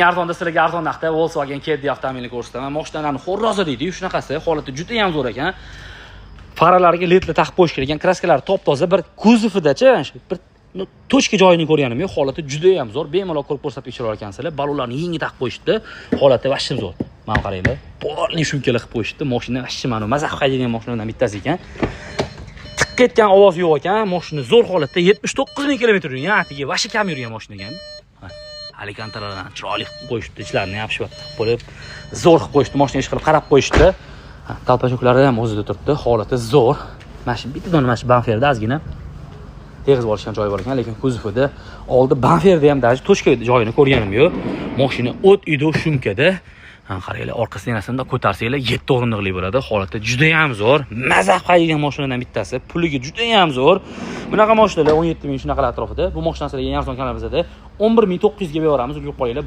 Arzonda sizlarga arzon narxda Volkswagen Caddy avtomobilini ko'rsataman. Mashinalarning xo'rozi deydi-yu, shunaqasi, holati juda ham zo'r ekan. Faralariga ledlar taqib qo'yish kerak ekan, kraskalari top-toza, bir kuzovidacha bir tochka joyini ko'rganim yo'q. Holati juda ham zo'r. Bemalol ko'rib ko'rsatib tekshirib olgansizlar. Balonlarni yengi taqib qo'yishdi. Holati vashim zo'r. Mana qaranglar. Polni shumkalar qilib qo'yishdi. Mashina vashim mana mazah qiladigan mashinalardan bittasi ekan. Tiqqa etgan ovoz yo'q ekan. Mashina zo'r holatda 79 ming kilometr yurgan. Atigi vashi kam yurgan mashina ekan. Alikantalardan chiroyli qilib qo'yishdi, ichlarini yopishib bo'lib, zo'r qilib qo'yishdi, mashina ish qilib qarab qo'yishdi. Talpachoklari ham o'zida turibdi, holati zo'r. Mashina bittadan mana shu banferda ozgina teg'izib olishgan joyi bor ekan, lekin kuzovida oldi banferda ham даже tochka joyini ko'rganim yo'q. Mashina o't uyda shumkada. Qaranglar, orqa stenasini ko'tarsanglar 7 o'rindiqli bo'ladi. Holati juda ham zo'r. Mazah qaydigan mashinalardan bittasi. Puliga juda ham zo'r. Bunaqa mashinalar 17 ming shunaqalar atrofida. Bu mashinalarga eng arzon kanalimizda 11.900 ga beramiz. Urib qo'yinglar.